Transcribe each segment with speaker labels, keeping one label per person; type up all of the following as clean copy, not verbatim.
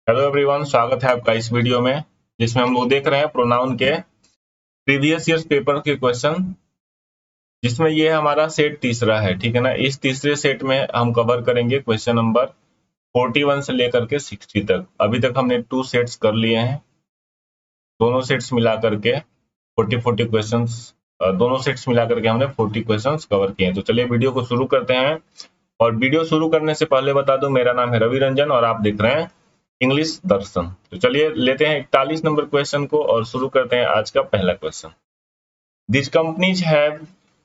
Speaker 1: Hello everyone, स्वागत है आपका इस वीडियो में जिसमें हम लोग देख रहे हैं प्रोनाउन के प्रीवियस ईयर्स पेपर के क्वेश्चन, जिसमें ये हमारा सेट तीसरा है। ठीक है ना। इस तीसरे सेट में हम कवर करेंगे क्वेश्चन नंबर 41 से लेकर के 60 तक। अभी तक हमने 2 सेट्स कर लिए हैं। दोनों सेट्स मिला करके 40 क्वेश्चन, दोनों सेट्स मिला करके हमने 40 क्वेश्चन कवर किए हैं। तो चलिए वीडियो को शुरू करते हैं। और वीडियो शुरू करने से पहले बता दूं, मेरा नाम है रवि रंजन और आप देख रहे हैं इंग्लिश दर्शन। तो चलिए लेते हैं 41 नंबर क्वेश्चन को और शुरू करते हैं आज का पहला question. This companies have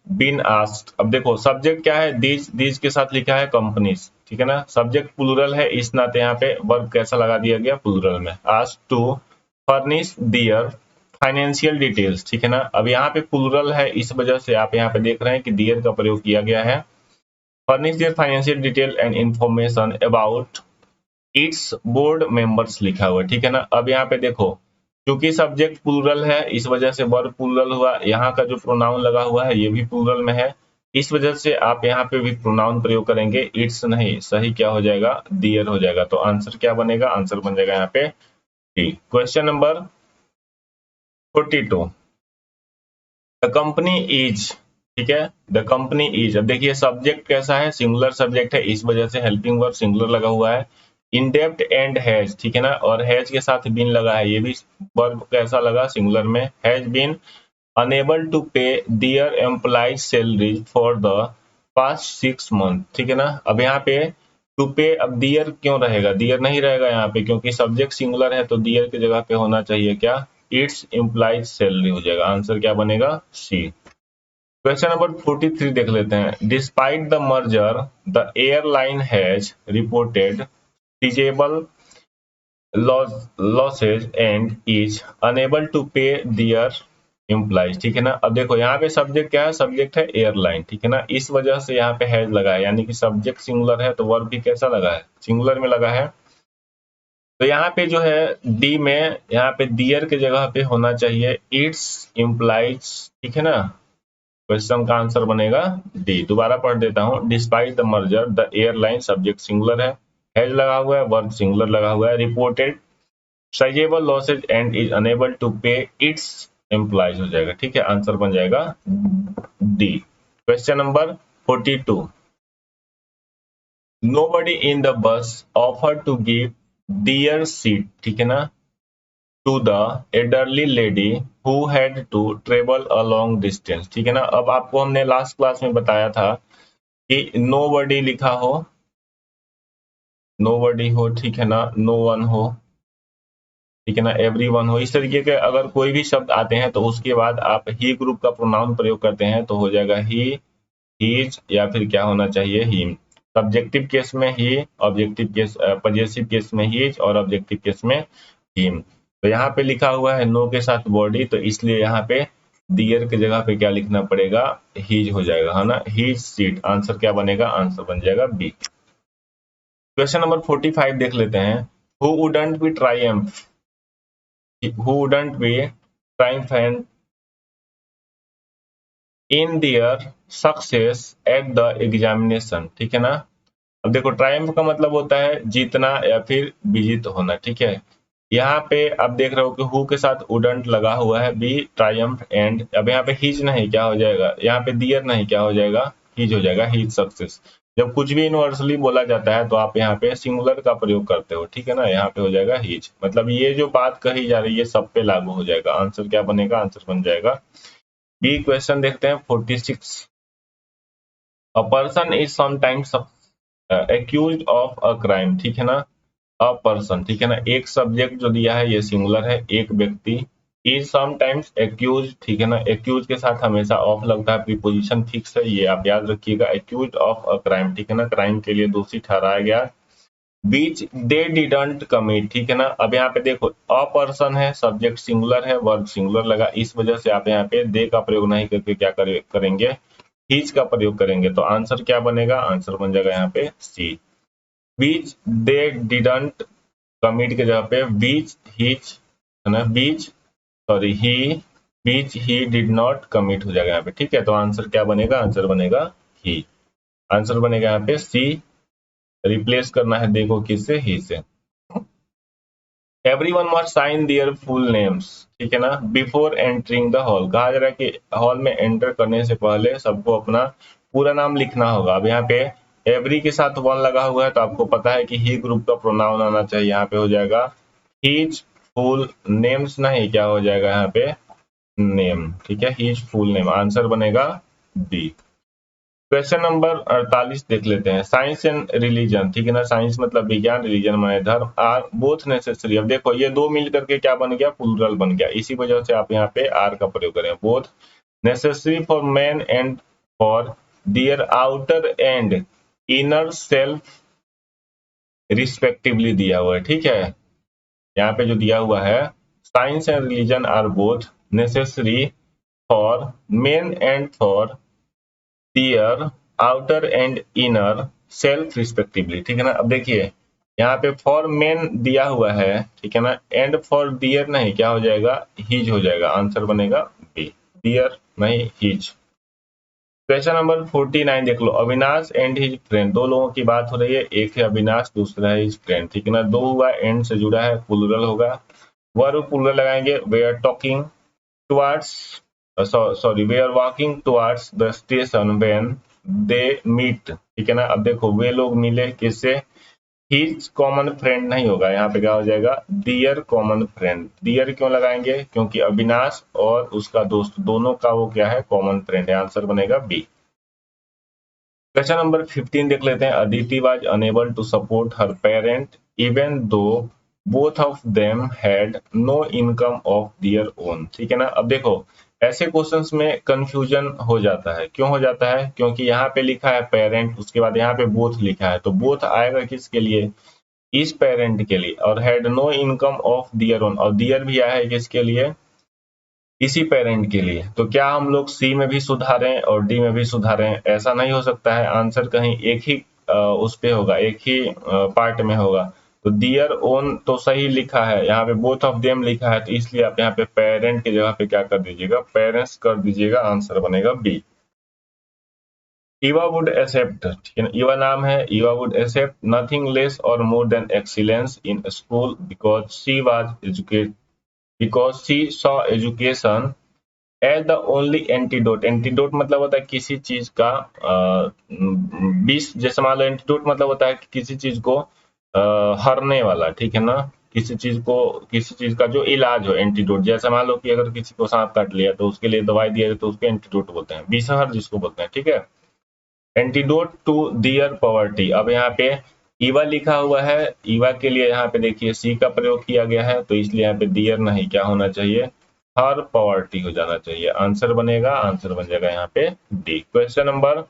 Speaker 1: been asked. अब देखो सब्जेक्ट क्या है, दीज के साथ लिखा है कंपनीज। ठीक है ना। सब्जेक्ट प्लूरल है, इस नाते यहाँ पे वर्ब कैसा लगा दिया गया, प्लूरल में। Asked to furnish their financial details. ठीक है ना। अब यहाँ पे प्लूरल है, इस वजह से आप यहाँ पे देख रहे हैं कि दियर का प्रयोग किया गया है। Furnish there financial detail and information about it's board members लिखा हुआ है। ठीक है ना। अब यहाँ पे देखो, क्योंकि सब्जेक्ट प्लूरल है इस वजह से वर्ब प्लूरल हुआ। यहाँ का जो प्रोनाउन लगा हुआ है ये भी प्लूरल में है, इस वजह से आप यहाँ पे भी प्रोनाउन प्रयोग करेंगे। इट्स नहीं, सही क्या हो जाएगा, दियर हो जाएगा। तो आंसर क्या बनेगा, आंसर बन जाएगा यहाँ पे D. Question number 42, the company is. ठीक है, द कंपनी इज। अब देखिए सब्जेक्ट कैसा है, सिंगुलर सब्जेक्ट है, इस वजह से हेल्पिंग वर्ब सिंगुलर लगा हुआ है। इन डेप्ट एंड हैज। ठीक है ना। और हैज के साथ बीन लगा है, ये भी वर्ब कैसा लगा, सिंगुलर में। Has been unable to pay their employees salaries for the past 6 month. ठीक है ना। अब यहाँ पे टू पे, अब दियर क्यों रहेगा, दियर नहीं रहेगा यहाँ पे, क्योंकि सब्जेक्ट सिंगुलर है तो दियर की जगह पे होना चाहिए क्या, इट्स एम्प्लॉइज सैलरी हो जाएगा। आंसर क्या बनेगा, सी। क्वेश्चन नंबर 43 देख लेते हैं। Despite the merger the airline has reported sizable losses and is unable to pay their employees. ठीक है ना। अब देखो यहाँ पे सब्जेक्ट क्या है, सब्जेक्ट है एयरलाइन। ठीक है ना। इस वजह से यहाँ पे हैज लगा है, यानी कि सब्जेक्ट सिंगुलर है तो वर्ब भी कैसा लगा है, सिंगुलर में लगा है। तो यहाँ पे जो है डी में, यहाँ पे दियर के जगह पे होना चाहिए इट्स एम्प्लॉइज। ठीक है ना। क्वेश्चन का आंसर बनेगा डी। दोबारा पढ़ देता हूँ। Despite the merger the airline, subject singular है, हैज लगा हुआ है, वर्ब सिंगुलर लगा हुआ है। Reported sizable losses and is unable to pay its employees हो जाएगा। ठीक है, आंसर बन जाएगा D. Question number 42, nobody in the bus offered to give their seat। ठीक है ना, to the elderly lady who had to travel a long distance। ठीक है ना। अब आपको हमने लास्ट क्लास में बताया था कि nobody लिखा हो, nobody हो, ठीक है ना, no one हो, ठीक है ना, एवरीवन हो, इस तरीके के अगर कोई भी शब्द आते हैं तो उसके बाद आप ही ग्रुप का प्रोनाउन प्रयोग करते हैं तो हो जाएगा ही, हीज, या फिर क्या होना चाहिए, हिम। सब्जेक्टिव केस में ही, ऑब्जेक्टिव केस, पजेसिव केस में हीज और ऑब्जेक्टिव केस में हिम। तो यहाँ पे लिखा हुआ है नो के साथ बॉडी, तो इसलिए यहाँ पे डियर के जगह पे क्या लिखना पड़ेगा, हीज हो जाएगा, है ना, हीज सीट। आंसर क्या बनेगा, आंसर बन जाएगा बी। क्वेश्चन नंबर 45 देख लेते हैं। Who wouldn't be Triumph, who wouldn't be triumphant in their success at the examination। ठीक है ना। अब देखो ट्रायम्फ का मतलब होता है जीतना या फिर विजित होना। ठीक है, यहाँ पे आप देख रहे हो कि हु के साथ वुडंट लगा हुआ है, बी ट्रायम्फ एंड, अब यहाँ पे हिज नहीं, क्या हो जाएगा, यहाँ पे दियर नहीं, क्या हो जाएगा, हिज हो जाएगा, हिज सक्सेस। जब कुछ भी यूनिवर्सली बोला जाता है तो आप यहाँ पे सिंगुलर का प्रयोग करते हो। ठीक है ना। यहाँ पे हो जाएगा हिज, मतलब ये जो बात कही जा रही है सब पे लागू हो जाएगा। आंसर क्या बनेगा, आंसर बन जाएगा बी। क्वेश्चन देखते हैं 46, a person is sometimes accused of a crime. ठीक है ना। अ पर्सन, ठीक है ना, एक सब्जेक्ट जो दिया है ये सिंगुलर है, एक व्यक्ति। इज समटाइम्स एक्यूज, ठीक है ना, एक्यूज के साथ हमेशा ऑफ लगता है, प्रीपोजिशन फिक्स है, ये आप याद रखिएगा। एक्यूज ऑफ अ क्राइम, ठीक है ना, क्राइम के लिए दोषी ठहराया गया। बीच दे डिडंट कमिट, ठीक है ना। अब यहाँ पे देखो अ पर्सन है, सब्जेक्ट सिंगुलर है, वर्ब सिंगुलर लगा, इस वजह से आप यहाँ पे दे का प्रयोग नहीं करके क्या करेंगे, हिज का प्रयोग करेंगे। तो आंसर क्या बनेगा, आंसर बन जाएगा यहाँ पे सी। बीच दे डिडंट कमिट के जगह पे बीच हिज, है ना, beach, sorry he, beach he did not commit हो जाएगा यहाँ पे। ठीक है, तो आंसर क्या बनेगा, आंसर बनेगा ही। आंसर बनेगा यहाँ पे सी। रिप्लेस करना है देखो किससे, ही से। Everyone must sign their full names, ठीक है ना, बिफोर एंटरिंग द हॉल। कहा जा रहा है कि हॉल में एंटर करने से पहले सबको अपना पूरा नाम लिखना होगा। अब यहाँ पे एवरी के साथ वन लगा हुआ है तो आपको पता है कि ही ग्रुप का प्रोनाउन आना चाहिए। यहाँ पे हो जाएगा हीज फुल नेम्स, नहीं क्या हो जाएगा यहाँ पे नेम, ठीक है, हीज फुल नेम। आंसर बनेगा बी। क्वेश्चन नंबर 48 देख लेते हैं। साइंस एंड रिलीजन, ठीक है ना, साइंस मतलब विज्ञान, रिलीजन माने धर्म, आर बोथ नेसेसरी। अब देखो ये दो मिल करके क्या बन गया, प्लूरल बन गया। इसी वजह से आप यहाँ पे आर का प्रयोग करें। Both necessary for man and for their outer and inner self respectively दिया हुआ है, ठीक है। यहाँ पे जो दिया हुआ है, science and religion are both necessary for men and for their outer and inner self respectively, ठीक है ना। अब देखिए यहाँ पे फॉर मेन दिया हुआ है, ठीक है ना, एंड फॉर दियर नहीं, क्या हो जाएगा, हिज हो जाएगा। आंसर बनेगा बी, दियर नहीं हिज। क्वेश्चन नंबर 49 देख लो। अविनाश एंड हिज फ्रेंड, दो लोगों की बात हो रही है, एक है अविनाश, दूसरा है हिज फ्रेंड, ठीक है ना। दो हुआ, एंड से जुड़ा है, प्लूरल होगा। वर्ब प्लूरल लगाएंगे, we are talking towards, sorry, we are walking towards the station when they meet, ठीक है ना। अब देखो वे लोग मिले किससे, हिज कॉमन फ्रेंड नहीं होगा, यहाँ पे क्या हो जाएगा, डियर कॉमन फ्रेंड। डियर क्यों लगाएंगे, क्योंकि अविनाश और उसका दोस्त दोनों का वो क्या है, कॉमन फ्रेंड है। आंसर बनेगा बी। क्वेश्चन नंबर 15 देख लेते हैं। Aditi was unable to support her parent even though both of them had no income of their own, ठीक है ना। अब देखो ऐसे क्वेश्चंस में कंफ्यूजन हो जाता है। क्यों हो जाता है, क्योंकि यहाँ पे लिखा है पेरेंट, उसके बाद यहाँ पे बोथ लिखा है, तो बोथ आएगा किसके लिए, इस पेरेंट के लिए, और had no income of their own, और दियर भी आया है किसके लिए, इसी पेरेंट के लिए। तो क्या हम लोग सी में भी सुधारें और डी में भी सुधारें, ऐसा नहीं हो सकता है। आंसर कहीं एक ही उस पे होगा, एक ही पार्ट में होगा। तो डियर ओन तो सही लिखा है, यहाँ पे बोथ ऑफ देम लिखा है, तो इसलिए आप यहाँ पे पेरेंट की जगह पे क्या कर दीजिएगा, पेरेंट्स कर दीजिएगा। आंसर बनेगा बी। ईवा वुड एक्सेप्ट, ठीक है ना, ईवा नाम है, Eva would accept nothing less और more than excellence in school because she was educate, because she saw education as the only antidote. Antidote मतलब होता है किसी चीज का विष, जैसे मान लो एंटीडोट मतलब होता है कि किसी चीज को हरने वाला, ठीक है ना, किसी चीज को, किसी चीज का जो इलाज हो, एंटीडोट। जैसे मान लो कि अगर किसी को सांप काट लिया तो उसके लिए दवाई दिया जाए तो उसको एंटीडोट बोलते हैं, विषहर जिसको बोलते हैं, ठीक है। Antidote to their poverty. अब यहाँ पे ईवा लिखा हुआ है, ईवा के लिए यहाँ पे देखिए सी का प्रयोग किया गया है, तो इसलिए यहाँ पे दियर नहीं, क्या होना चाहिए, हर पॉवर्टी हो जाना चाहिए। आंसर बनेगा, आंसर बन जाएगा यहाँ पे डी। क्वेश्चन नंबर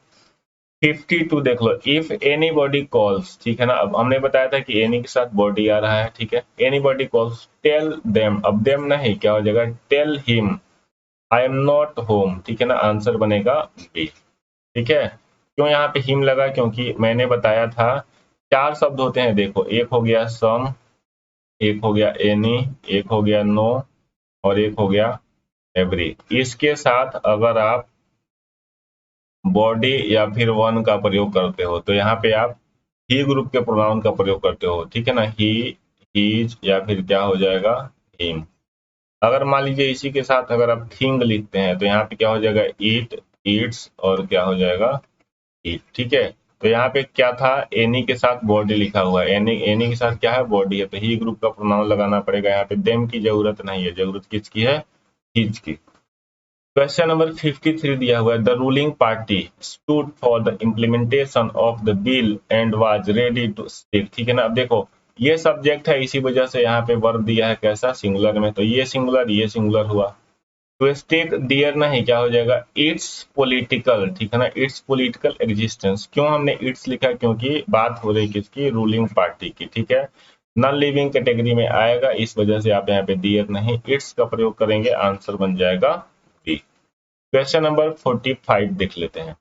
Speaker 1: 52 देख लो। इफ एनी बॉडी कॉल्स, ठीक है ना, अब हमने बताया था कि एनी के साथ बॉडी आ रहा है, ठीक है। Anybody calls tell them, अब देम नहीं, क्या हो जाएगा, tell him I am not home, ठीक है ना। आंसर बनेगा बी, ठीक है। क्यों यहाँ पे हिम लगा, क्योंकि मैंने बताया था चार शब्द होते हैं। देखो एक हो गया सम, एक हो गया एनी, एक हो गया नो, और एक हो गया एवरी। इसके साथ अगर आप बॉडी या फिर वन का प्रयोग करते हो तो यहाँ पे आप ही ग्रुप के प्रोनाउन का प्रयोग करते हो, ठीक है ना, ही, हीज, या फिर क्या हो जाएगा, हिम। अगर मान लीजिए इसी के साथ अगर आप थिंग लिखते हैं तो यहाँ पे क्या हो जाएगा, ईट, ईट्स, और क्या हो जाएगा, ईट, ठीक है। तो यहाँ पे क्या था, एनी के साथ बॉडी लिखा हुआ है, एनी, एनी के साथ क्या है, बॉडी है, तो ही ग्रुप का प्रोनाउन लगाना पड़ेगा। यहाँ पे देम की जरूरत नहीं है, जरूरत किसकी है, हिज की। क्वेश्चन नंबर 53 दिया हुआ है। The ruling party stood for the implementation of the bill and was ready to speak, ठीक है ना। अब देखो ये सब्जेक्ट है, इसी वजह से यहाँ पे वर्ब दिया है कैसा, सिंगुलर में, तो ये सिंगुलर हुआ। तो स्टेट डियर नहीं, क्या हो जाएगा, इट्स पॉलिटिकल, ठीक है ना, इट्स पॉलिटिकल एग्जिस्टेंस। क्यों हमने इट्स लिखा, क्योंकि बात हो रही किसकी, रूलिंग पार्टी की, ठीक है। नॉन लिविंग कैटेगरी में आएगा, इस वजह से आप यहाँ पे डियर नहीं इट्स का प्रयोग करेंगे। आंसर बन जाएगा बी। क्वेश्चन नंबर 45 देख लेते हैं।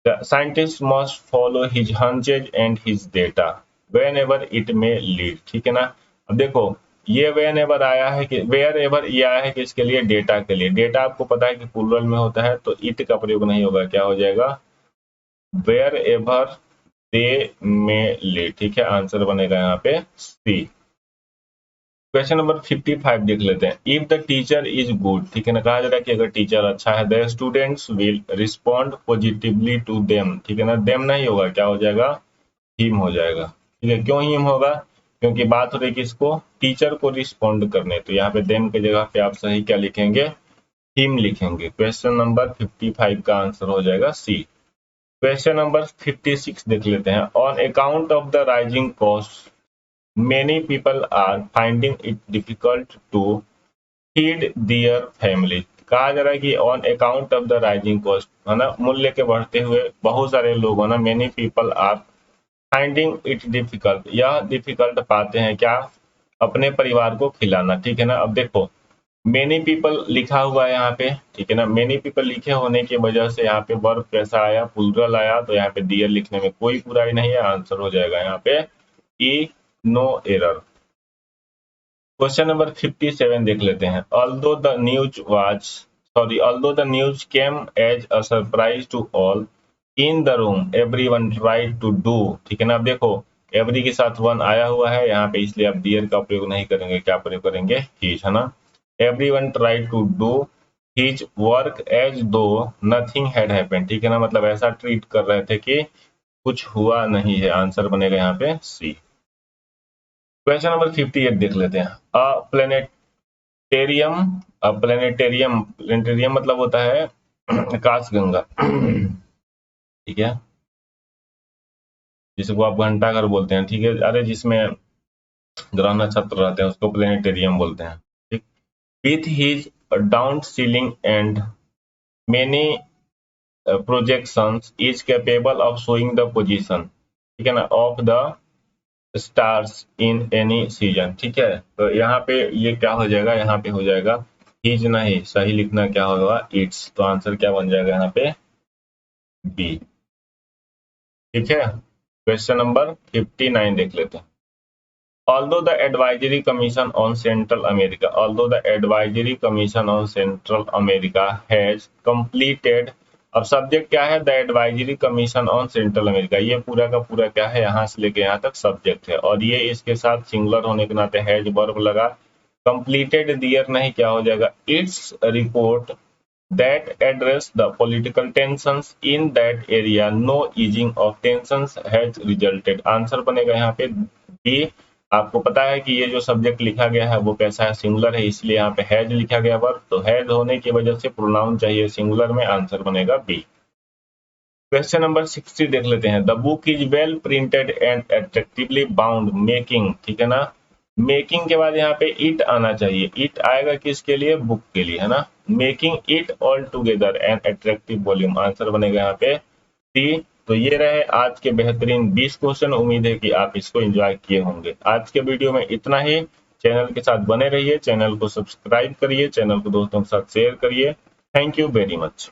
Speaker 1: The scientist must follow his hunches and his data whenever it may lead, ठीक है ना। अब देखो ये वेन एवर आया है कि वेयर एवर, ये आया है कि इसके लिए, डेटा के लिए। डेटा आपको पता है कि प्लूरल में होता है, तो इट का प्रयोग नहीं होगा, क्या हो जाएगा, wherever they may lead, ठीक है। आंसर बनेगा यहाँ पे सी। क्वेश्चन नंबर 55 देख लेते हैं। If the teacher is good, ठीक है ना, कहा जा रहा है कि अगर टीचर अच्छा है, the students will respond positively to them, ठीक है ना, देम नहीं होगा, क्या हो जाएगा, हिम हो जाएगा। ठीक है, क्यों हिम होगा, क्योंकि बात हो रही है किसको, टीचर को रिस्पॉन्ड करने, तो यहाँ पे देम की जगह पे आप सही क्या लिखेंगे, हिम लिखेंगे। क्वेश्चन नंबर 55 का आंसर हो जाएगा सी। क्वेश्चन नंबर 56 देख लेते हैं। On account of the rising cost many people are finding it difficult to feed their family। कहा जा रहा है कि on account of the rising cost, है ना, मूल्य के बढ़ते हुए बहुत सारे लोग, है ना, many people are finding it difficult, यह डिफिकल्ट पाते हैं क्या, अपने परिवार को खिलाना। ठीक है ना, अब देखो मेनी पीपल लिखा हुआ है यहाँ पे, ठीक है ना, मेनी पीपल लिखे होने की वजह से यहाँ पे वर्ब कैसा आया, प्लूरल आया, तो यहाँ पे डियर लिखने में कोई बुराई नहीं है, आंसर हो जाएगा यहाँ पे E, no error. Question number 57 देख लेते हैं। Although the news came as a surprise to all in the room everyone tried to do, ठीक है ना, अब देखो एवरी के साथ वन आया हुआ है यहाँ पे, इसलिए आप डियर का प्रयोग नहीं करेंगे, क्या प्रयोग करेंगे, हिज, है ना। Everyone tried to do his work as though nothing had happened, ठीक है ना, मतलब ऐसा ट्रीट कर रहे थे कि कुछ हुआ नहीं है, आंसर बनेगा यहाँ पे सी। क्वेश्चन नंबर 58 देख लेते हैं। प्लेनेटेरियम, प्लेनेटेरियम मतलब होता है आकाशगंगा, ठीक है, जिसको आप घंटाघर बोलते हैं, ठीक है, अरे जिसमें ग्रह नक्षत्र रहते हैं उसको प्लेनेटेरियम बोलते हैं, ठीक। With his down ceiling and many projections is capable of showing the position, ठीक है ना, of the stars in any season, ठीक है, तो यहाँ पे ये क्या हो जाएगा, यहाँ पे हो जाएगा हिज, नहीं सही लिखना क्या होगा, इट्स, तो आंसर क्या बन जाएगा यहाँ पे बी। ठीक है, क्वेश्चन नंबर 59 देख लेते हैं। Although the Advisory Commission on Central America, although the Advisory Commission on Central America has completed, अब सब्जेक्ट क्या है, the advisory commission on central America, ये पूरा का पूरा क्या है, यहाँ से लेके यहाँ तक सब्जेक्ट है, और ये इसके साथ सिंगुलर होने के नाते हैज वर्ब लगा, कंप्लीटेड दियर नहीं, क्या हो जाएगा, its report that address the political tensions in that area, no easing of tensions has resulted, answer बनेगा यहाँ पे बी। आपको पता है कि ये जो सब्जेक्ट लिखा गया है वो कैसा है, सिंगुलर है, इसलिए यहाँ पे हैज लिखा गया वर्ब, तो हैज होने की वजह से प्रोनाउन चाहिए सिंगुलर में, आंसर बनेगा बी। क्वेश्चन नंबर 60 देख लेते हैं। The book is well printed and attractively bound making, ठीक है ना, मेकिंग के बाद यहाँ पे इट आना चाहिए, इट आएगा किसके लिए, बुक के लिए, है ना, making it all together and attractive volume, answer बनेगा यहाँ पे सी। तो ये रहे आज के बेहतरीन 20 क्वेश्चन, उम्मीद है कि आप इसको एंजॉय किए होंगे। आज के वीडियो में इतना ही, चैनल के साथ बने रहिए, चैनल को सब्सक्राइब करिए, चैनल को दोस्तों के साथ शेयर करिए। Thank you very much.